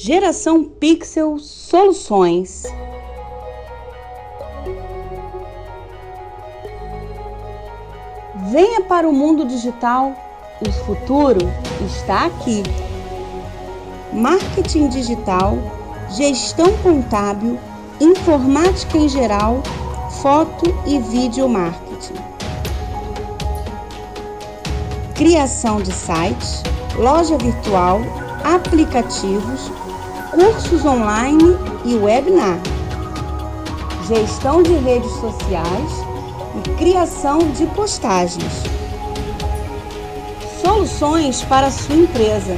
Geração Pixel Soluções. Venha para o mundo digital, o futuro está aqui. Marketing digital, gestão contábil, informática em geral, foto e vídeo marketing. Criação de sites, loja virtual, aplicativos, cursos online e webinar. Gestão de redes sociais e criação de postagens. Soluções para a sua empresa.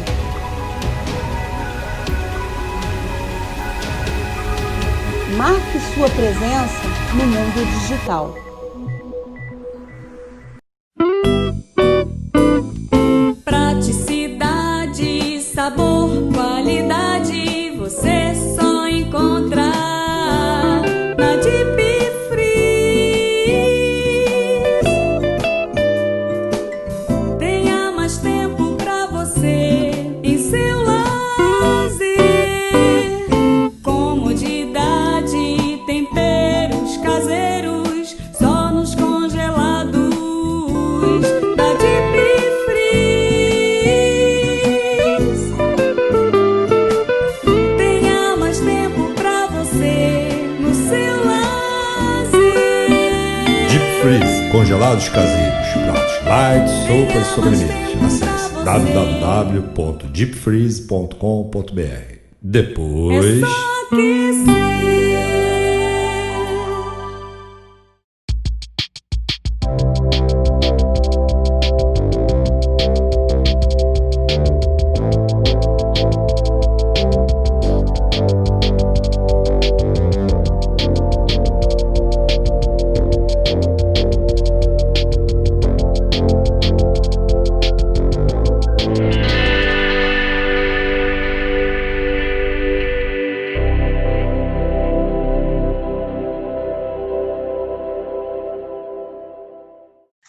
Marque sua presença no mundo digital. Praticidade, sabor, qualidade, você só encontra na Deep Freeze. Tenha mais tempo pra você em seu lazer. Comodidade, temperos caseiros, só nos congelados da Deep Freeze. Tenha mais tempo pra você no seu lazer. Deep Freeze, congelados caseiros, pratos light, sopas, sobremesas. Acesse www.deepfreeze.com.br. É Depois... só aquecer.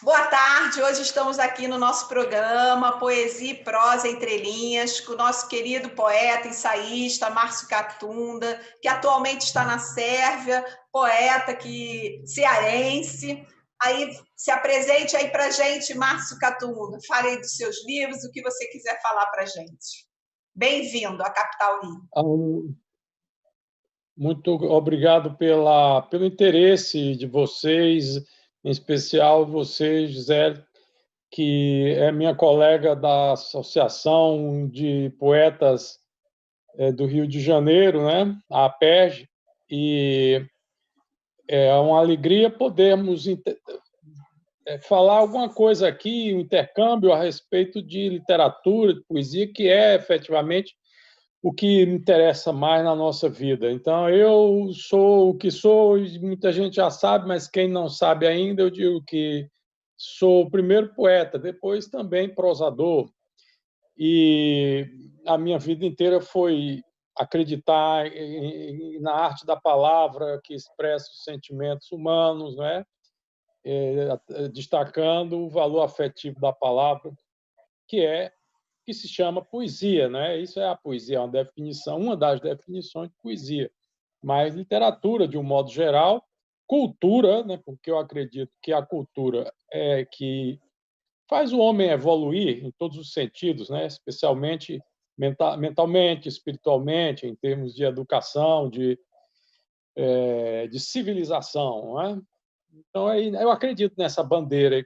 Boa tarde, hoje estamos aqui no nosso programa Poesia e Prosa Entre Linhas, com o nosso querido poeta, ensaísta, Márcio Catunda, que atualmente está na Sérvia, poeta cearense. Aí, se apresente aí para a gente, Márcio Catunda, fale aí dos seus livros, o que você quiser falar para a gente. Bem-vindo à Capital I. Muito obrigado pelo interesse de vocês, em especial você, Gisele, que é minha colega da Associação de Poetas do Rio de Janeiro, né? A APERJ, e é uma alegria podermos falar alguma coisa aqui, um intercâmbio a respeito de literatura, de poesia, que é efetivamente o que me interessa mais na nossa vida. Então, eu sou o que sou, e muita gente já sabe, mas quem não sabe ainda, eu digo que sou o primeiro poeta, depois também prosador, e a minha vida inteira foi acreditar na arte da palavra, que expressa os sentimentos humanos, não é? Destacando o valor afetivo da palavra, que se chama poesia, né? Isso é a poesia, uma definição, uma das definições de poesia. Mas literatura, de um modo geral, cultura, né? Porque eu acredito que a cultura é que faz o homem evoluir em todos os sentidos, né? Especialmente mentalmente, espiritualmente, em termos de educação, de civilização, não é? Então, eu acredito nessa bandeira e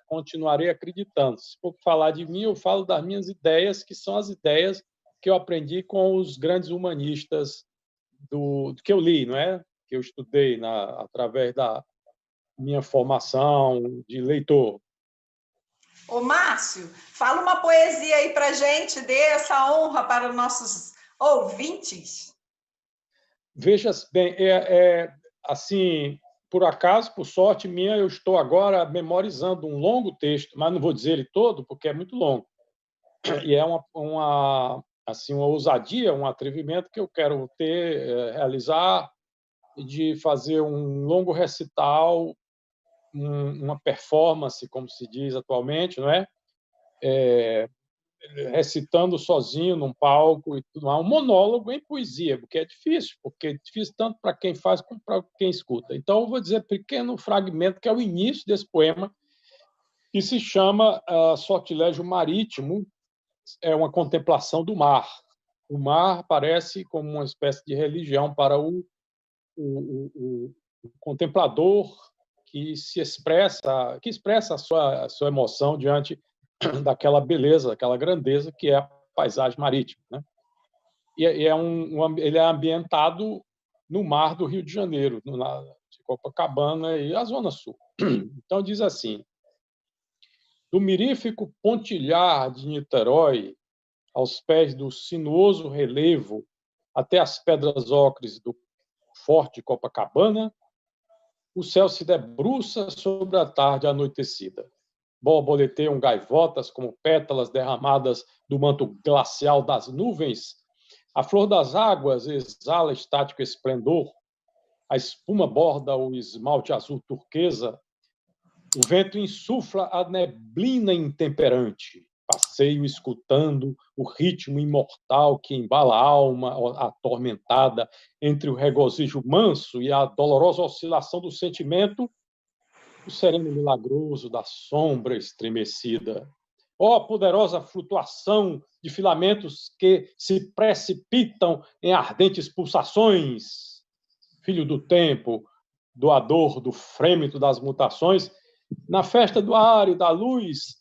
continuarei acreditando. Se for falar de mim, eu falo das minhas ideias, que são as ideias que eu aprendi com os grandes humanistas do que eu li, não é? Que eu estudei através da minha formação de leitor. Ô, Márcio, fala uma poesia aí para a gente, dê essa honra para os nossos ouvintes. Veja bem, assim, por acaso, por sorte minha, eu estou agora memorizando um longo texto, mas não vou dizer ele todo, porque é muito longo. E é uma ousadia, um atrevimento que eu quero realizar, de fazer um longo recital, uma performance, como se diz atualmente, não é? recitando sozinho num palco e tudo mais, um monólogo em poesia, porque é difícil tanto para quem faz como para quem escuta. Então, eu vou dizer um pequeno fragmento, que é o início desse poema, que se chama Sortilégio Marítimo, é uma contemplação do mar. O mar parece como uma espécie de religião para o contemplador que expressa a sua emoção diante daquela beleza, daquela grandeza que é a paisagem marítima, né? Ele é ambientado no mar do Rio de Janeiro, de Copacabana e a Zona Sul. Então, diz assim: do mirífico pontilhar de Niterói, aos pés do sinuoso relevo, até as pedras ocres do Forte Copacabana, o céu se debruça sobre a tarde anoitecida. Borboleteiam gaivotas como pétalas derramadas do manto glacial das nuvens. A flor das águas exala estático esplendor. A espuma borda o esmalte azul turquesa. O vento insufla a neblina intemperante. Passeio escutando o ritmo imortal que embala a alma atormentada entre o regozijo manso e a dolorosa oscilação do sentimento, o sereno milagroso da sombra estremecida. Ó poderosa flutuação de filamentos que se precipitam em ardentes pulsações, filho do tempo, doador do frêmito das mutações, na festa do ar e da luz,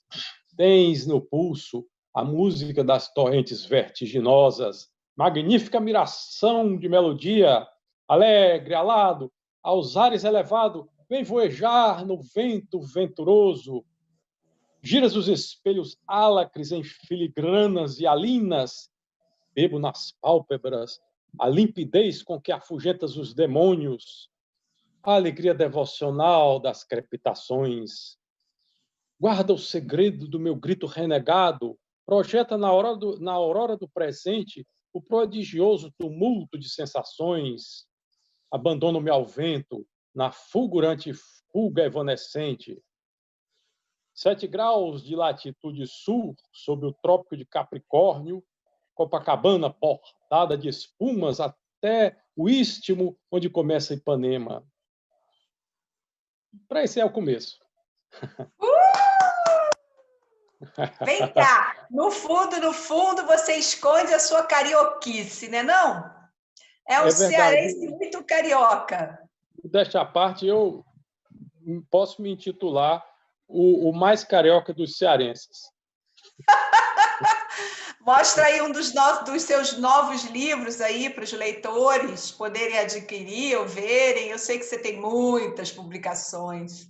tens no pulso a música das torrentes vertiginosas, magnífica miração de melodia, alegre, alado, aos ares elevado, vem voejar no vento venturoso. Giras os espelhos álacres em filigranas e alinas, bebo nas pálpebras a limpidez com que afugentas os demônios, a alegria devocional das crepitações. Guarda o segredo do meu grito renegado, projeta na aurora do presente o prodigioso tumulto de sensações. Abandono-me ao vento, na fulgurante fuga evanescente. 7 graus de latitude sul, sob o trópico de Capricórnio, Copacabana bordada de espumas até o istmo onde começa Ipanema. Para esse é o começo. Vem cá, no fundo, você esconde a sua carioquice, né não? É um cearense muito carioca. Desta parte, eu posso me intitular o mais carioca dos cearenses. Mostra aí um dos seus novos livros aí para os leitores poderem adquirir ou verem. Eu sei que você tem muitas publicações.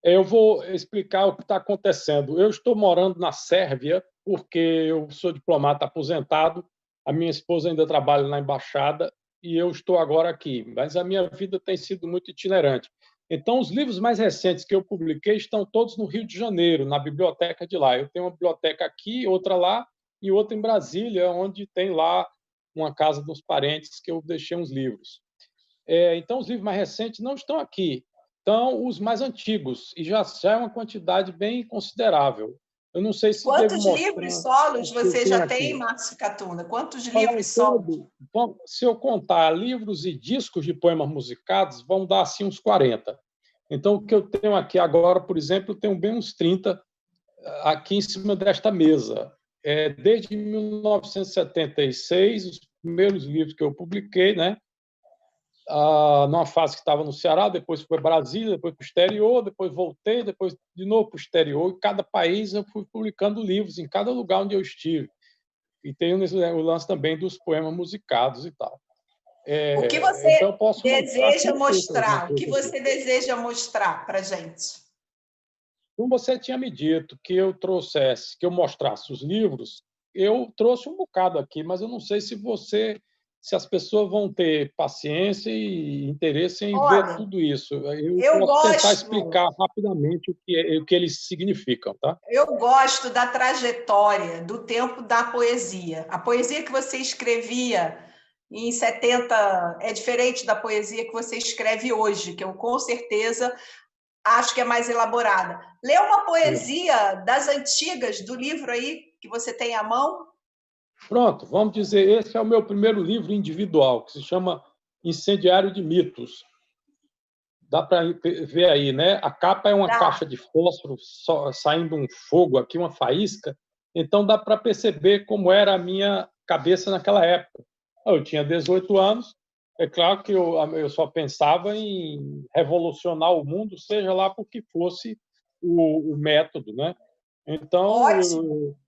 Eu vou explicar o que está acontecendo. Eu estou morando na Sérvia porque eu sou diplomata aposentado, a minha esposa ainda trabalha na embaixada e eu estou agora aqui, mas a minha vida tem sido muito itinerante. Então, os livros mais recentes que eu publiquei estão todos no Rio de Janeiro, na biblioteca de lá. Eu tenho uma biblioteca aqui, outra lá e outra em Brasília, onde tem lá uma casa dos parentes que eu deixei uns livros. Então, os livros mais recentes não estão aqui, estão os mais antigos, e já é uma quantidade bem considerável. Eu não sei se quantos livros solos você já tem, Márcio Catunda? Quantos livros solos? Bom, se eu contar livros e discos de poemas musicados, vão dar assim uns 40. Então, o que eu tenho aqui agora, por exemplo, eu tenho bem uns 30 aqui em cima desta mesa. Desde 1976, os primeiros livros que eu publiquei, né? Numa fase que estava no Ceará, depois fui para Brasília, depois para o exterior, depois voltei, depois de novo para o exterior. Em cada país eu fui publicando livros, em cada lugar onde eu estive. E tem o lance também dos poemas musicados e tal. O que você então deseja mostrar? O que você deseja mostrar para a gente? Como você tinha me dito que eu mostrasse os livros, eu trouxe um bocado aqui, mas eu não sei se as pessoas vão ter paciência e interesse em ver tudo isso. Eu posso tentar explicar rapidamente o que eles significam, tá? Eu gosto da trajetória, do tempo da poesia. A poesia que você escrevia em 70 é diferente da poesia que você escreve hoje, que eu com certeza acho que é mais elaborada. Lê uma poesia das antigas, do livro aí que você tem à mão? Pronto, vamos dizer, esse é o meu primeiro livro individual, que se chama Incendiário de Mitos. Dá para ver aí, né? A capa é uma caixa de fósforo saindo um fogo aqui, uma faísca. Então dá para perceber como era a minha cabeça naquela época. Eu tinha 18 anos, é claro que eu só pensava em revolucionar o mundo, seja lá por que fosse o método, né? Então, Ótimo.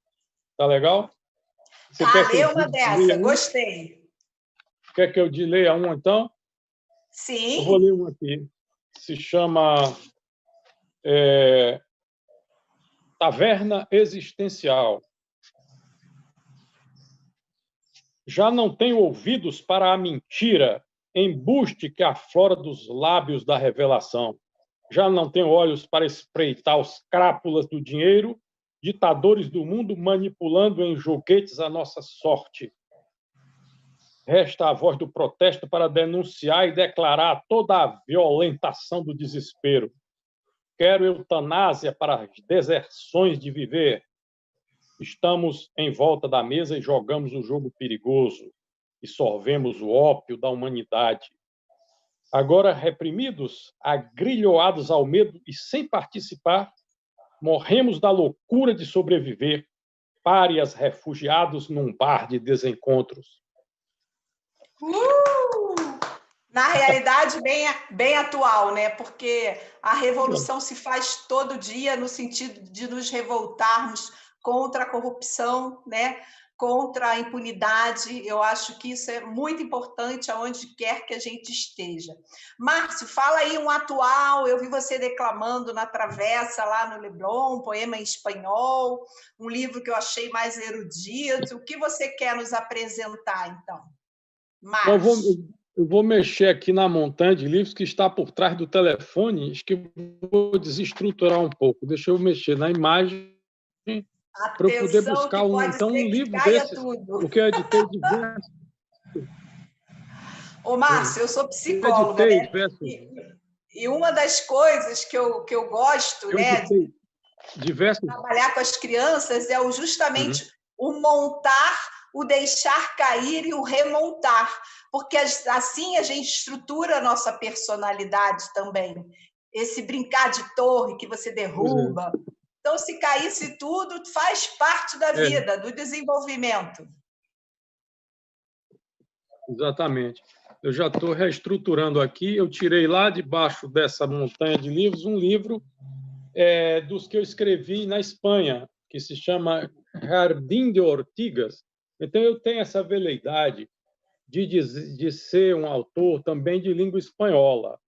Tá legal? Você quer lê uma dessa, gostei. Quer que eu leia um, então? Sim. Eu vou ler um aqui. Se chama Taverna Existencial. Já não tenho ouvidos para a mentira, embuste que aflora dos lábios da revelação. Já não tenho olhos para espreitar os crápulas do dinheiro, ditadores do mundo manipulando em joguetes a nossa sorte. Resta a voz do protesto para denunciar e declarar toda a violentação do desespero. Quero eutanásia para as deserções de viver. Estamos em volta da mesa e jogamos um jogo perigoso e sorvemos o ópio da humanidade. Agora, reprimidos, agrilhoados ao medo e sem participar, morremos da loucura de sobreviver, párias refugiados num bar de desencontros. Na realidade, bem atual, né? Porque a revolução se faz todo dia no sentido de nos revoltarmos contra a corrupção, né? Contra a impunidade. Eu acho que isso é muito importante aonde quer que a gente esteja. Márcio, fala aí um atual. Eu vi você declamando na Travessa, lá no Leblon, um poema em espanhol, um livro que eu achei mais erudito. O que você quer nos apresentar, então? Márcio. Eu vou mexer aqui na montanha de livros que está por trás do telefone. Acho que vou desestruturar um pouco. Deixa eu mexer na imagem para eu poder buscar um livro desse, porque eu editei diversos. Ô, Márcio, eu sou psicóloga, né? E uma das coisas que eu gosto, né, de trabalhar com as crianças é justamente o montar, o deixar cair e o remontar, porque assim a gente estrutura a nossa personalidade também. Esse brincar de torre que você derruba. Então, se caísse tudo, faz parte da vida, do desenvolvimento. Exatamente. Eu já estou reestruturando aqui. Eu tirei lá debaixo dessa montanha de livros um livro dos que eu escrevi na Espanha, que se chama Jardim de Ortigas. Então, eu tenho essa veleidade de ser um autor também de língua espanhola.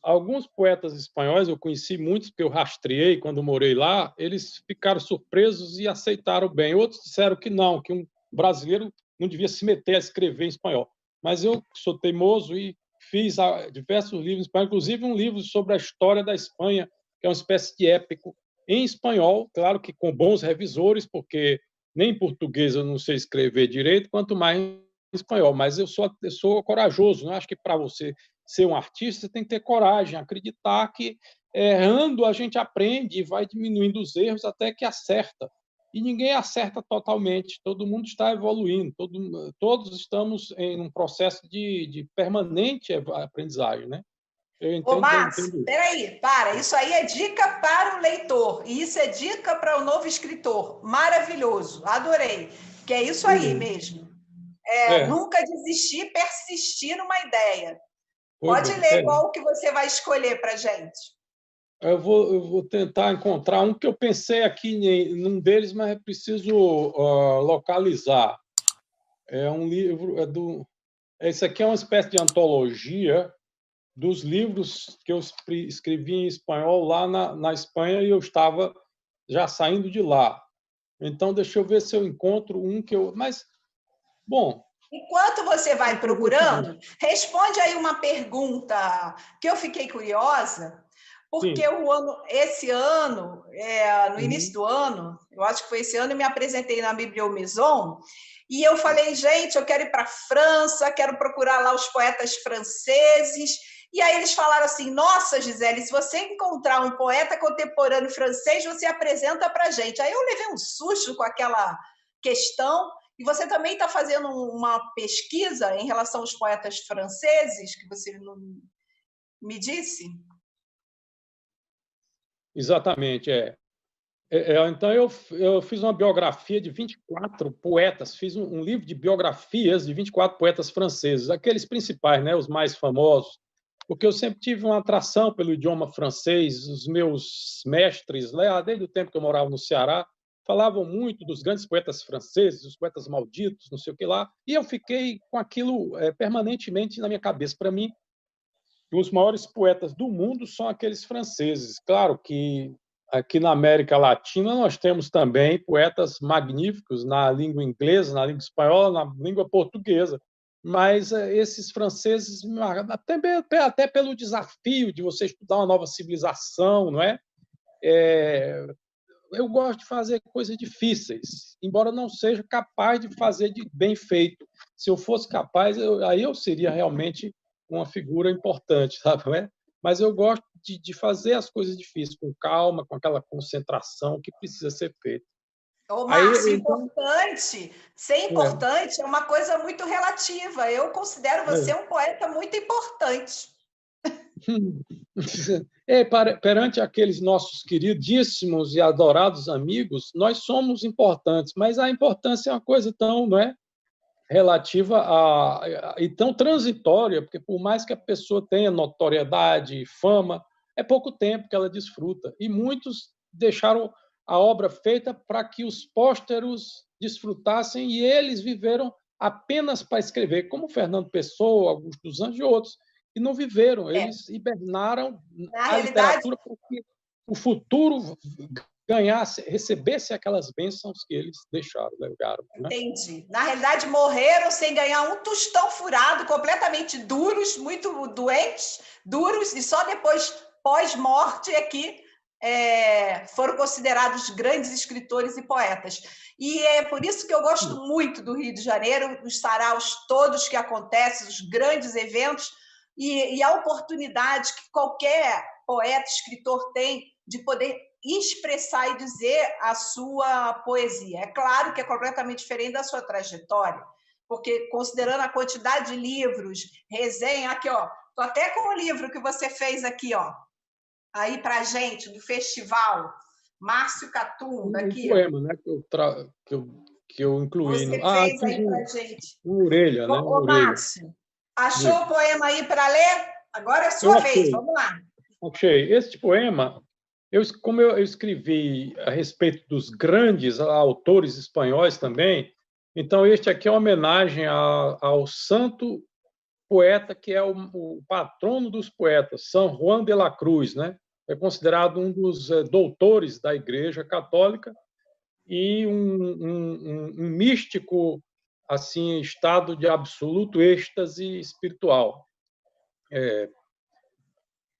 Alguns poetas espanhóis, eu conheci muitos, porque eu rastreei quando morei lá, eles ficaram surpresos e aceitaram bem. Outros disseram que não, que um brasileiro não devia se meter a escrever em espanhol. Mas eu sou teimoso e fiz diversos livros em espanhol, inclusive um livro sobre a história da Espanha, que é uma espécie de épico em espanhol, claro que com bons revisores, porque nem em português eu não sei escrever direito, quanto mais em espanhol. Mas eu sou corajoso, não acho que para você ser um artista, você tem que ter coragem, acreditar que errando a gente aprende e vai diminuindo os erros até que acerta. E ninguém acerta totalmente, todo mundo está evoluindo, todos estamos em um processo de permanente aprendizagem, né? Eu entendo. Ô, Márcio, peraí, isso aí é dica para o leitor, e isso é dica para o novo escritor. Maravilhoso, adorei, que é isso aí mesmo. Nunca desistir, persistir numa ideia. Pode ler qual que você vai escolher para a gente. Eu vou tentar encontrar um que eu pensei aqui num deles, mas é preciso localizar. É um livro... Esse aqui é uma espécie de antologia dos livros que eu escrevi em espanhol lá na Espanha e eu estava já saindo de lá. Então, deixa eu ver se eu encontro um que eu... Mas, bom... Enquanto você vai procurando, responde aí uma pergunta que eu fiquei curiosa, porque esse ano, no início do ano, eu acho que foi esse ano, eu me apresentei na Bibliomaison E eu falei, gente, eu quero ir para a França, quero procurar lá os poetas franceses. E aí eles falaram assim, nossa, Gisele, se você encontrar um poeta contemporâneo francês, você apresenta para a gente. Aí eu levei um susto com aquela questão. E você também está fazendo uma pesquisa em relação aos poetas franceses, que você me disse? Exatamente, então, eu fiz uma biografia de 24 poetas, fiz um livro de biografias de 24 poetas franceses, aqueles principais, né, os mais famosos, porque eu sempre tive uma atração pelo idioma francês, os meus mestres, lá, desde o tempo que eu morava no Ceará, falavam muito dos grandes poetas franceses, os poetas malditos, não sei o que lá, e eu fiquei com aquilo permanentemente na minha cabeça. Para mim, os maiores poetas do mundo são aqueles franceses. Claro que aqui na América Latina nós temos também poetas magníficos na língua inglesa, na língua espanhola, na língua portuguesa, mas esses franceses, até pelo desafio de você estudar uma nova civilização, não é? Eu gosto de fazer coisas difíceis, embora não seja capaz de fazer de bem feito. Se eu fosse capaz, aí eu seria realmente uma figura importante, sabe? Mas eu gosto de fazer as coisas difíceis com calma, com aquela concentração que precisa ser feita. Ô, Márcio, importante. Ser importante é uma coisa muito relativa. Eu considero você um poeta muito importante. Perante aqueles nossos queridíssimos e adorados amigos, nós somos importantes, mas a importância é uma coisa tão, não é, relativa e tão transitória, porque por mais que a pessoa tenha notoriedade, fama, é pouco tempo que ela desfruta. E muitos deixaram a obra feita para que os pósteros desfrutassem e eles viveram apenas para escrever, como Fernando Pessoa, Augusto dos Anjos e outros, que não viveram, eles hibernaram a literatura porque o futuro recebesse aquelas bênçãos que eles deixaram, legaram. Né? Entendi. Na realidade, morreram sem ganhar um tostão furado, completamente duros, muito doentes, duros, e só depois, pós-morte, é que foram considerados grandes escritores e poetas. E é por isso que eu gosto muito do Rio de Janeiro, dos saraus todos que acontecem, os grandes eventos, e a oportunidade que qualquer poeta, escritor tem de poder expressar e dizer a sua poesia. É claro que é completamente diferente da sua trajetória, porque considerando a quantidade de livros, resenha, aqui, ó, tô até com o livro que você fez aqui, ó, aí pra gente, do festival, Márcio Catunda, aqui. Um poema, né, que eu incluí. Você fez aí pra gente. Orelha, né? Ô, Márcio, achou o poema aí para ler? Agora é sua vez, vamos lá. Achei. Este poema, como eu escrevi a respeito dos grandes autores espanhóis também, então este aqui é uma homenagem ao santo poeta que é o patrono dos poetas, São Juan de la Cruz, né? É considerado um dos doutores da Igreja Católica e um místico assim, em estado de absoluto êxtase espiritual.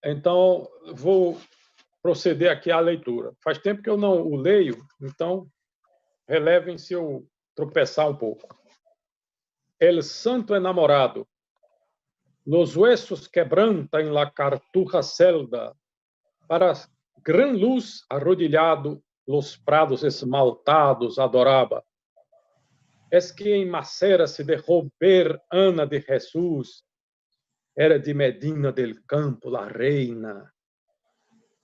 Então, vou proceder aqui à leitura. Faz tempo que eu não o leio, então relevem se eu tropeçar um pouco. El santo enamorado, los huesos quebranta en la cartuja celda, para gran luz arrodillado, los prados esmaltados adoraba. Es que en Macera se dejó ver Ana de Jesús, era de Medina del Campo la reina.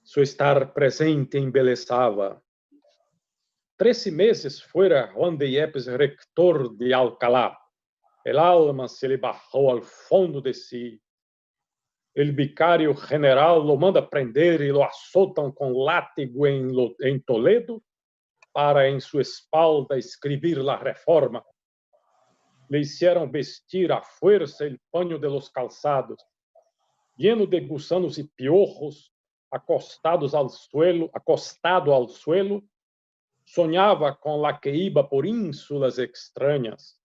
Su estar presente embelezaba. 13 meses fuera Juan de Yepes rector de Alcalá. El alma se le bajó al fondo de sí. El vicario general lo manda prender y lo azotan con látigo en Toledo para en su espalda escribir la reforma. Le hicieron vestir a fuerza el paño de los calzados, lleno de gusanos y piojos, acostado al suelo, soñaba con la que iba por ínsulas extrañas.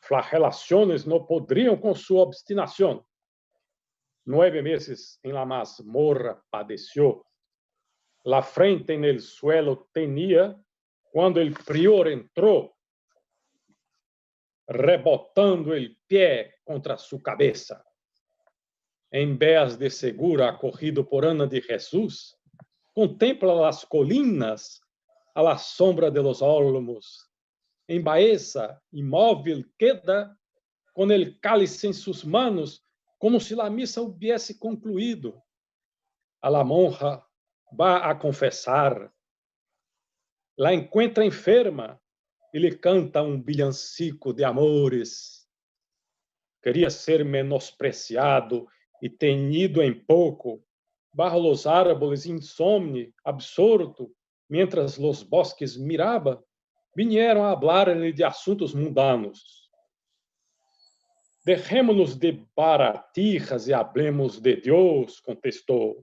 Flagelaciones no podrían con su obstinación. 9 meses en la mazmorra padeció. La frente en el suelo tenía cuando el prior entró. rebotando el pie contra su cabeza. En vez de segura corrido por Ana de Jesús, contempla las colinas a la sombra de los olmos. En Baeza, inmóvil queda, con el cálice en sus manos, como si la misa hubiese concluido. A la monja va a confesar. La encuentra enferma y le canta un villancico de amores. Quería ser menospreciado y tenido en poco, bajo los árboles insomne, absorto, mientras los bosques miraba, vinieron a hablarle de asuntos mundanos. Dejémonos de baratijas y hablemos de Dios, contestó.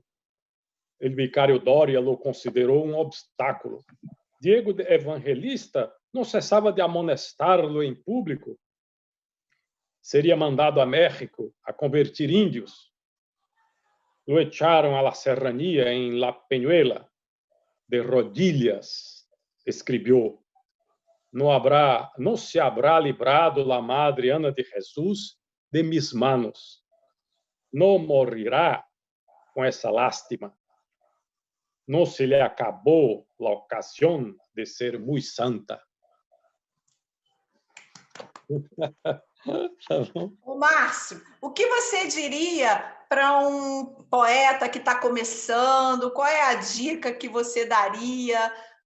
El vicario Doria lo consideró un obstáculo. Diego de Evangelista no cesaba de amonestarlo en público. Sería mandado a México a convertir indios. Lo echaron a la serranía en La Peñuela, de rodillas, escribió. No se habrá librado la Madre Ana de Jesús de mis manos. No morirá con esa lástima. No se le acabó la ocasión de ser muy santa. Ô, Márcio, o que você diria para um poeta que está começando? Qual é a dica que você daria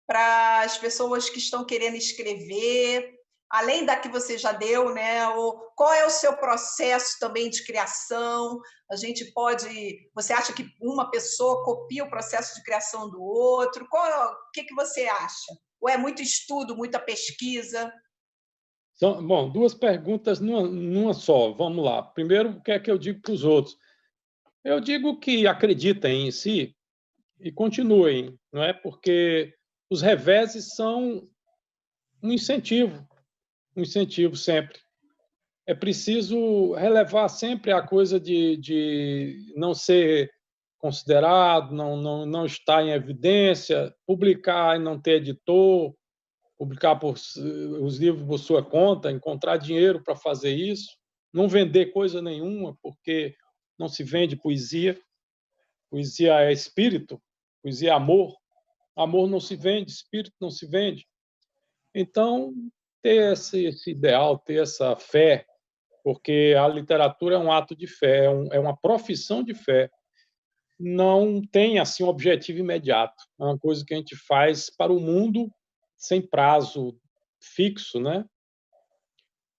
para as pessoas que estão querendo escrever? Além da que você já deu, né? Qual é o seu processo também de criação? A gente pode... Você acha que uma pessoa copia o processo de criação do outro? O que você acha? Ou é muito estudo, muita pesquisa? Bom, duas perguntas numa só. Vamos lá. Primeiro, o que é que eu digo para os outros? Eu digo que acreditem em si e continuem, não é? Porque os reveses são um incentivo sempre. É preciso relevar sempre a coisa de não ser considerado, não estar em evidência, publicar e não ter editor, publicar os livros por sua conta, encontrar dinheiro para fazer isso, não vender coisa nenhuma, porque não se vende poesia. Poesia é espírito, poesia é amor. Amor não se vende, espírito não se vende. Então, ter esse ideal, ter essa fé, porque a literatura é um ato de fé, é uma profissão de fé. Não tem assim um objetivo imediato. É uma coisa que a gente faz para o mundo sem prazo fixo, né?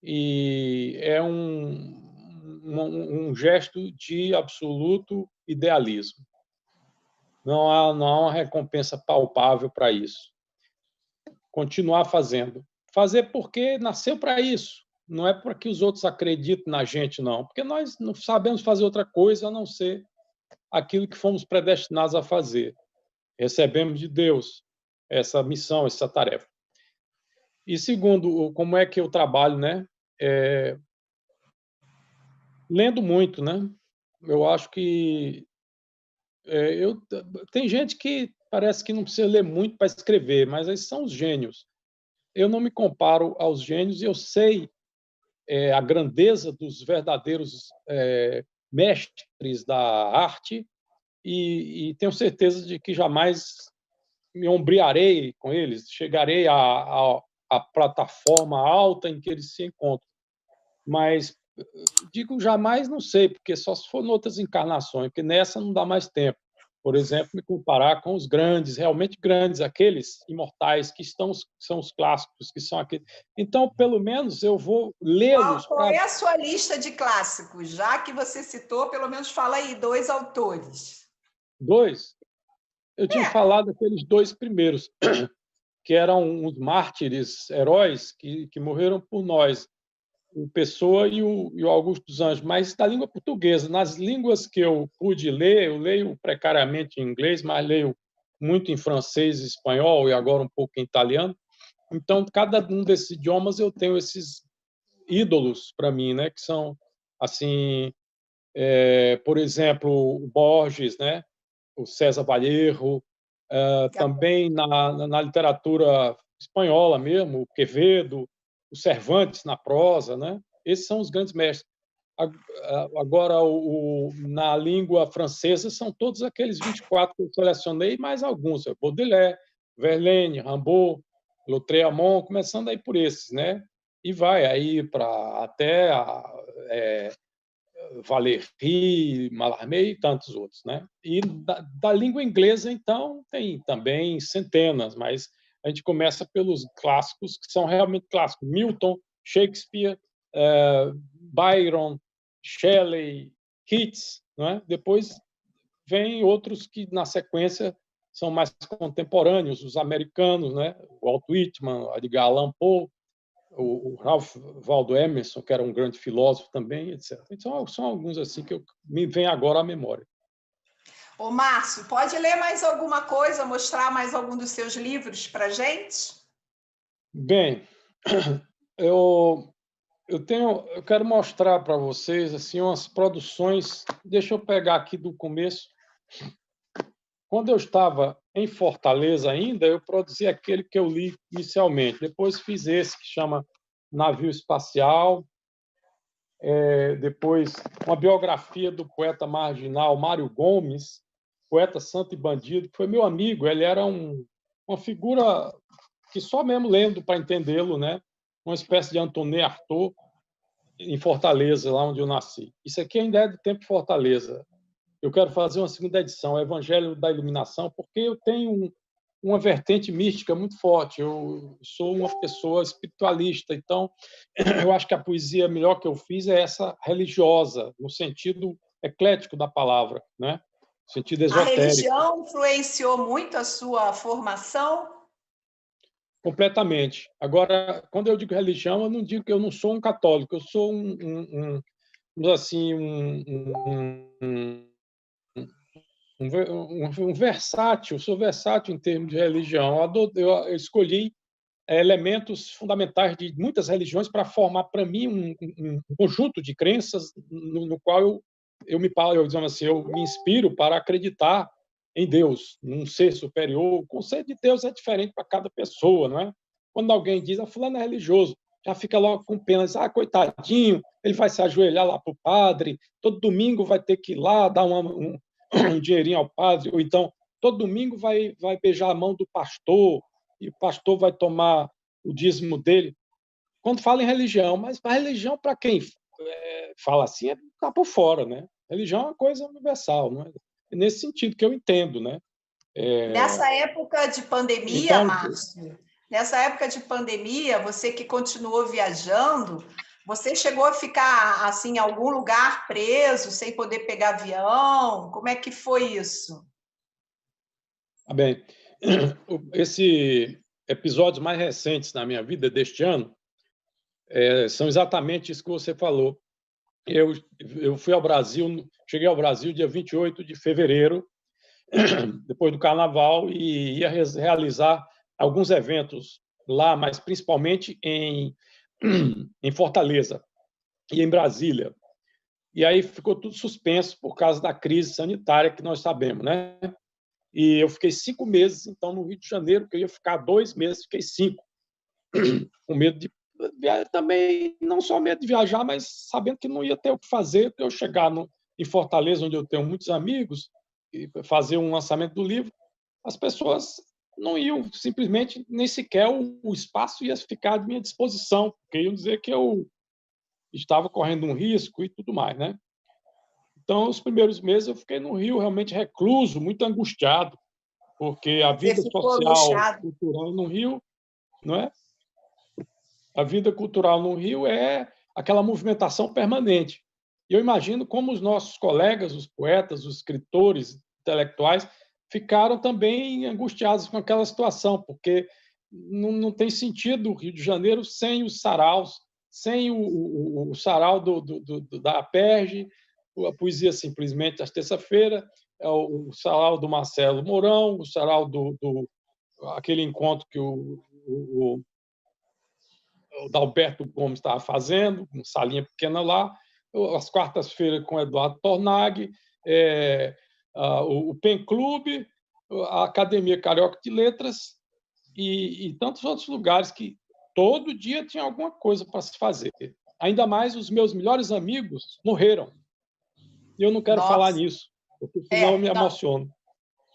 E é um gesto de absoluto idealismo. Não há uma recompensa palpável para isso. Continuar fazendo. Fazer porque nasceu para isso. Não é para que os outros acreditem na gente, não. Porque nós não sabemos fazer outra coisa a não ser aquilo que fomos predestinados a fazer. Recebemos de Deus essa missão, essa tarefa. E segundo, como é que eu trabalho, né? Lendo muito, né? Eu acho que tem gente que parece que não precisa ler muito para escrever, mas esses são os gênios. Eu não me comparo aos gênios e eu sei a grandeza dos verdadeiros mestres da arte e tenho certeza de que jamais me ombrearei com eles, chegarei à plataforma alta em que eles se encontram. Mas digo jamais, não sei, porque só se for em outras encarnações, porque nessa não dá mais tempo. Por exemplo, me comparar com os grandes, realmente grandes, aqueles imortais que são os clássicos, que são aqueles. Então, pelo menos, eu vou lê-los. Qual é a sua lista de clássicos? Já que você citou, pelo menos fala aí 2 autores. 2? Eu tinha falado daqueles 2 primeiros, que eram uns mártires, heróis, que morreram por nós, o Pessoa e o Augusto dos Anjos, mas da língua portuguesa. Nas línguas que eu pude ler, eu leio precariamente em inglês, mas leio muito em francês, espanhol e agora um pouco em italiano. Então, cada um desses idiomas eu tenho esses ídolos para mim, né? Que são, assim, por exemplo, o Borges, né? O César Vallejo, também na literatura espanhola mesmo, o Quevedo, o Cervantes na prosa, né? Esses são os grandes mestres. Agora, na língua francesa, são todos aqueles 24 que eu selecionei, mais alguns, Baudelaire, Verlaine, Rimbaud, Lautréamont, começando aí por esses, né? E vai aí para até Valéry, Mallarmé e tantos outros, né? E da língua inglesa, então, tem também centenas, mas a gente começa pelos clássicos, que são realmente clássicos. Milton, Shakespeare, Byron, Shelley, Keats, né? Depois vem outros que, na sequência, são mais contemporâneos, os americanos, né? O Walt Whitman, Edgar Allan Poe, o Ralph Waldo Emerson, que era um grande filósofo também, etc. Então, são alguns assim que me vem agora à memória. Ô, Márcio, pode ler mais alguma coisa, mostrar mais algum dos seus livros para a gente? Bem, eu quero mostrar para vocês assim umas produções. Deixa eu pegar aqui do começo. Quando eu estava em Fortaleza ainda, eu produzi aquele que eu li inicialmente. Depois fiz esse que chama Navio Espacial. Depois uma biografia do poeta marginal Mário Gomes, poeta santo e bandido, que foi meu amigo. Ele era uma figura que só mesmo lendo para entendê-lo, né? Uma espécie de Antonin Artaud em Fortaleza, lá onde eu nasci. Isso aqui ainda é do tempo de Fortaleza. Eu quero fazer uma segunda edição, o Evangelho da Iluminação, porque eu tenho uma vertente mística muito forte. Eu sou uma pessoa espiritualista, então eu acho que a poesia melhor que eu fiz é essa religiosa, no sentido eclético da palavra, né? No sentido esotérico. A religião influenciou muito a sua formação? Completamente. Agora, quando eu digo religião, eu não digo que eu não sou um católico, eu sou um versátil, sou versátil em termos de religião. Eu escolhi elementos fundamentais de muitas religiões para formar para mim um conjunto de crenças no qual eu me inspiro para acreditar em Deus, num ser superior. O conceito de Deus é diferente para cada pessoa, não é? Quando alguém diz, fulano é religioso, já fica logo com pena, diz, coitadinho, ele vai se ajoelhar lá para o padre, todo domingo vai ter que ir lá dar um dinheirinho ao padre, ou então todo domingo vai beijar a mão do pastor, e o pastor vai tomar o dízimo dele. Quando fala em religião, mas a religião, para quem fala assim, está por fora, né? Religião é uma coisa universal, não é? É nesse sentido que eu entendo, né? Nessa época de pandemia, então, Márcio, nessa época de pandemia, você que continuou viajando, você chegou a ficar assim em algum lugar preso, sem poder pegar avião? Como é que foi isso? Bem, esses episódios mais recentes na minha vida deste ano são exatamente isso que você falou. Eu fui ao Brasil, cheguei ao Brasil dia 28 de fevereiro, depois do Carnaval, e ia realizar alguns eventos lá, mas principalmente em Fortaleza e em Brasília. E aí ficou tudo suspenso por causa da crise sanitária que nós sabemos, né? E eu fiquei 5 meses, então, no Rio de Janeiro, que eu ia ficar 2 meses, fiquei 5, com medo de também, não só medo de viajar, mas sabendo que não ia ter o que fazer, porque eu chegar em Fortaleza, onde eu tenho muitos amigos, e fazer um lançamento do livro, as pessoas não iam simplesmente, nem sequer o espaço ia ficar à minha disposição, porque iam dizer que eu estava correndo um risco e tudo mais, né? Então, os primeiros meses eu fiquei no Rio realmente recluso, muito angustiado, porque a vida social, cultural no Rio, não é? A vida cultural no Rio é aquela movimentação permanente. E eu imagino como os nossos colegas, os poetas, os escritores, intelectuais, ficaram também angustiados com aquela situação, porque não tem sentido o Rio de Janeiro sem os saraus, sem o sarau da Aperge, a poesia simplesmente às terça-feira, o sarau do Marcelo Mourão, o sarau aquele encontro que o Dalberto Gomes estava fazendo, uma salinha pequena lá, as quartas-feiras com o Eduardo Tornag, o PEN Clube, a Academia Carioca de Letras e tantos outros lugares que todo dia tinha alguma coisa para se fazer. Ainda mais os meus melhores amigos morreram. E eu não quero falar Nossa. nisso, porque senão eu me Não. emociono.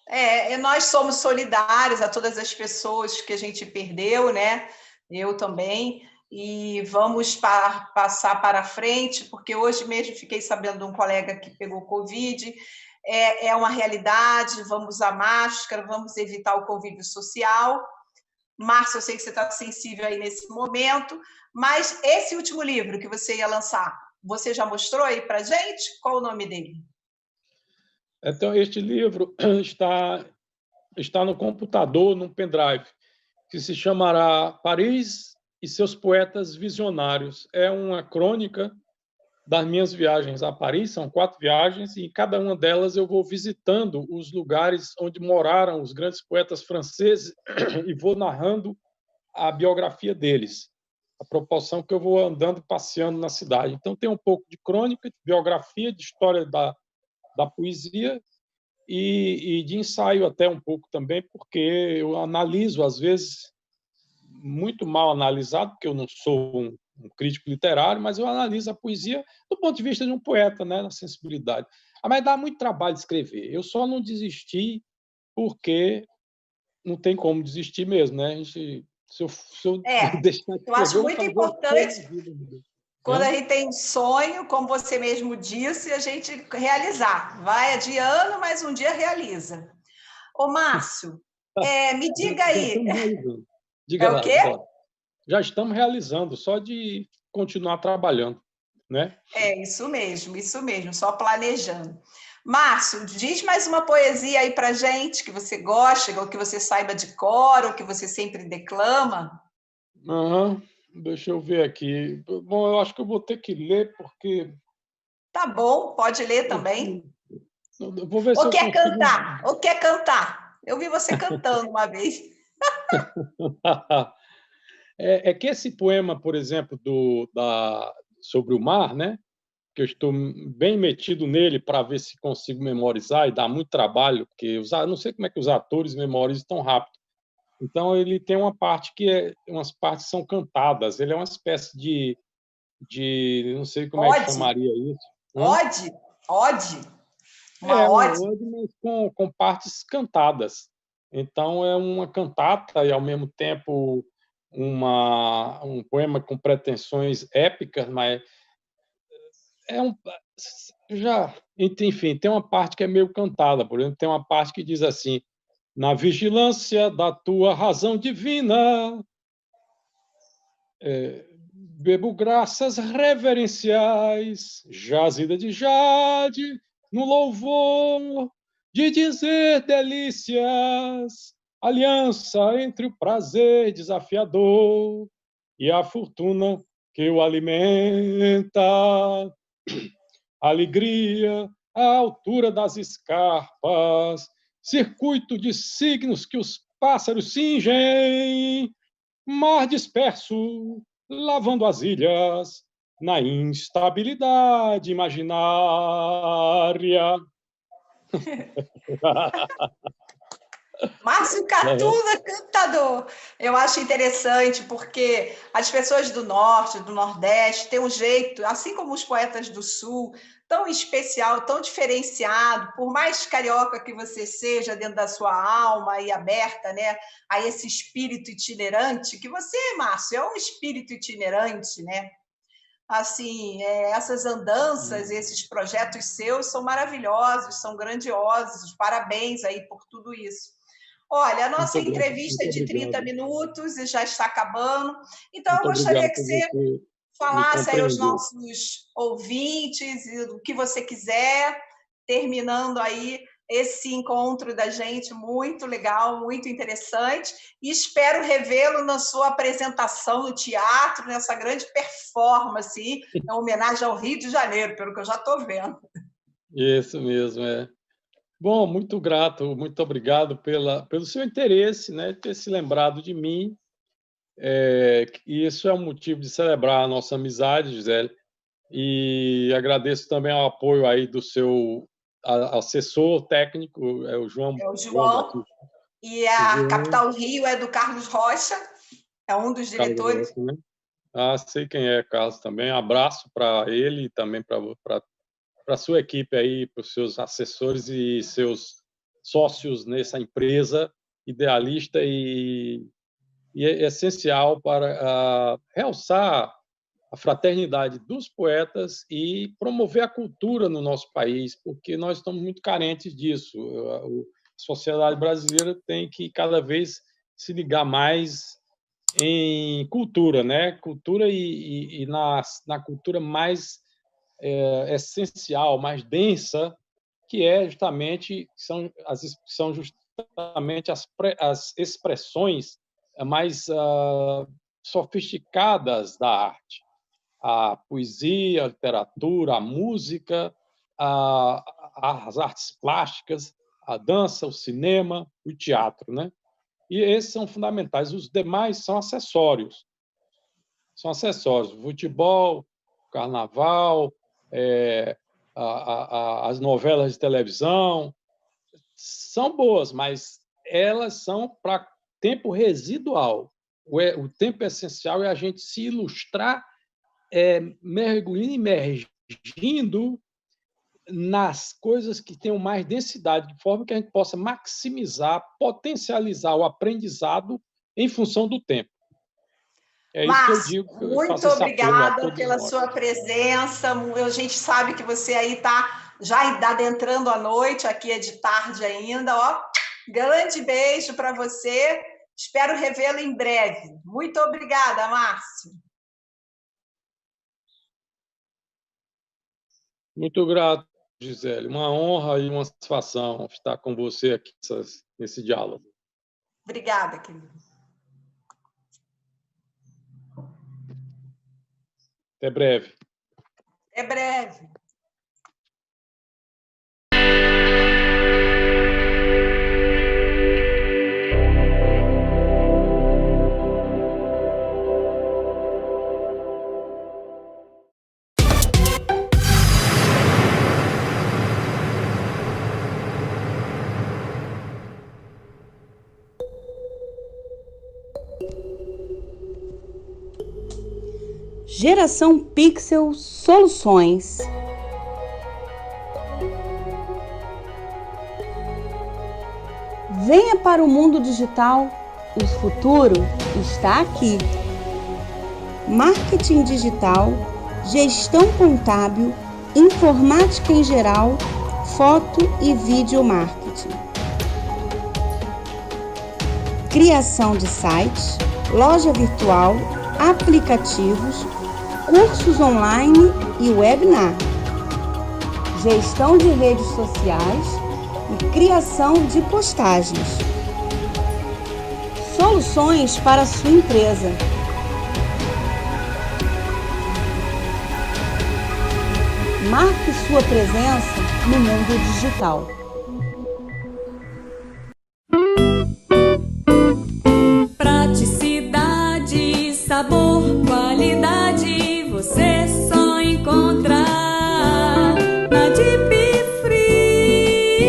E nós somos solidários a todas as pessoas que a gente perdeu, né? Eu também. E vamos passar para frente, porque hoje mesmo fiquei sabendo de um colega que pegou Covid. É uma realidade, vamos usar máscara, vamos evitar o convívio social. Márcio, eu sei que você está sensível aí nesse momento, mas esse último livro que você ia lançar, você já mostrou aí para a gente? Qual o nome dele? Então, este livro está no computador, num pendrive, que se chamará Paris e seus poetas visionários. É uma crônica das minhas viagens a Paris, são 4 viagens, e em cada uma delas eu vou visitando os lugares onde moraram os grandes poetas franceses e vou narrando a biografia deles, a proporção que eu vou andando, passeando na cidade. Então, tem um pouco de crônica, de biografia, de história da poesia e de ensaio até um pouco também, porque eu analiso, às vezes, muito mal analisado, porque eu não sou um crítico literário, mas eu analiso a poesia do ponto de vista de um poeta, né, na sensibilidade. Mas dá muito trabalho escrever. Eu só não desisti porque não tem como desistir mesmo, né? Se eu deixar de eu acho escrever, eu vou muito fazer importante toda a vida. quando a gente tem um sonho, como você mesmo disse, a gente realizar. Vai adiando, mas um dia realiza. Ô, Márcio, me diga aí. Diga O lá, quê? diga lá. Já estamos realizando, só de continuar trabalhando, né? Isso mesmo, só planejando. Márcio, diz mais uma poesia aí pra gente que você gosta, ou que você saiba de cor, ou que você sempre declama. Uhum. Deixa eu ver aqui. Bom, eu acho que eu vou ter que ler, porque... Tá bom, pode ler também. Eu vou ver se Ou eu quer consigo... cantar? Ou quer cantar? Eu vi você cantando uma vez. É que esse poema, por exemplo, sobre o mar, né? Que eu estou bem metido nele para ver se consigo memorizar, e dá muito trabalho, porque eu não sei como é que os atores memorizam tão rápido. Então, ele tem uma parte umas partes são cantadas, ele é uma espécie não sei como é que Ode? chamaria isso. Ode? Ode? Uma Uma ode? ode, mas com partes cantadas. Então, é uma cantata e, ao mesmo tempo, um poema com pretensões épicas, mas enfim, tem uma parte que é meio cantada. Por exemplo, tem uma parte que diz assim: na vigilância da tua razão divina, bebo graças reverenciais, jazida de jade, no louvor de dizer delícias, aliança entre o prazer desafiador e a fortuna que o alimenta, alegria à altura das escarpas, circuito de signos que os pássaros cingem, mar disperso, lavando as ilhas na instabilidade imaginária. Márcio Catunda, cantador. Eu acho interessante porque as pessoas do Norte, do Nordeste, têm um jeito, assim como os poetas do Sul, tão especial, tão diferenciado, por mais carioca que você seja dentro da sua alma e aberta, né, a esse espírito itinerante, que você, Márcio, é um espírito itinerante, né? Assim, essas andanças, esses projetos seus são maravilhosos, são grandiosos, parabéns aí por tudo isso. Olha, a nossa entrevista é de 30 minutos e já está acabando, então eu gostaria que você falasse aí aos nossos ouvintes o que você quiser, terminando aí esse encontro da gente, muito legal, muito interessante, e espero revê-lo na sua apresentação no teatro, nessa grande performance, em homenagem ao Rio de Janeiro, pelo que eu já estou vendo. Isso mesmo, Bom, muito grato, muito obrigado pelo seu interesse, né, ter se lembrado de mim. E isso é um motivo de celebrar a nossa amizade, Gisele. E agradeço também o apoio aí do seu assessor técnico, o João. É o João. E a Capital Rio é do Carlos Rocha. É um dos Carlos diretores. Grosso, né? Sei quem é, Carlos, também. Abraço para ele e também para a sua equipe aí, para os seus assessores e seus sócios nessa empresa idealista e é essencial para realçar a fraternidade dos poetas e promover a cultura no nosso país, porque nós estamos muito carentes disso. A sociedade brasileira tem que cada vez se ligar mais em cultura, né? Cultura e na cultura mais essencial, mais densa, que é justamente são justamente as expressões mais sofisticadas da arte. A poesia, a literatura, a música, as artes plásticas, a dança, o cinema, o teatro, né? E esses são fundamentais. Os demais são acessórios. São acessórios. Futebol, carnaval, as novelas de televisão são boas, mas elas são para tempo residual. O tempo essencial é a gente se ilustrar mergulhando e emergindo nas coisas que tenham mais densidade, de forma que a gente possa maximizar, potencializar o aprendizado em função do tempo. É isso que eu digo. Que muito obrigada pela sua presença. A gente sabe que você aí está já adentrando a noite, aqui é de tarde ainda. Grande beijo para você. Espero revê-lo em breve. Muito obrigada, Márcio. Muito grato, Gisele. Uma honra e uma satisfação estar com você aqui nesse diálogo. Obrigada, querido. Até breve. Até breve. Geração Pixel Soluções. Venha para o mundo digital, o futuro está aqui. Marketing digital, gestão contábil, informática em geral, foto e vídeo marketing. Criação de sites, loja virtual, aplicativos, cursos online e webinar, gestão de redes sociais e criação de postagens. Soluções para a sua empresa. Marque sua presença no mundo digital. Praticidade, sabor, qualidade, você só encontra na Deep Freeze.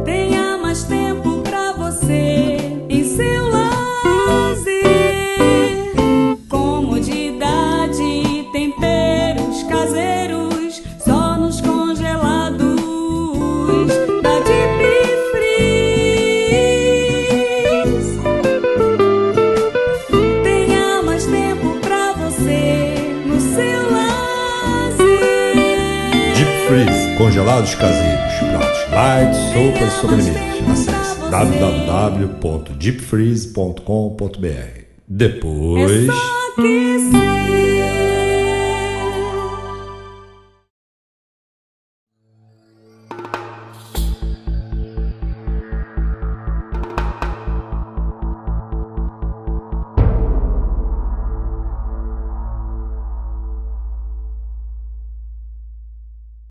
Tenha mais tempo pra você em seu lazer. Comodidade, temperos caseiros, só nos congelados da Deep Freeze. Tenha mais tempo pra você no seu lazer. Deep Freeze, congelados caseiros, pratos light, sopas, sobremesas. Acesse www.deepfreeze.com.br. Depois... É só aquecer.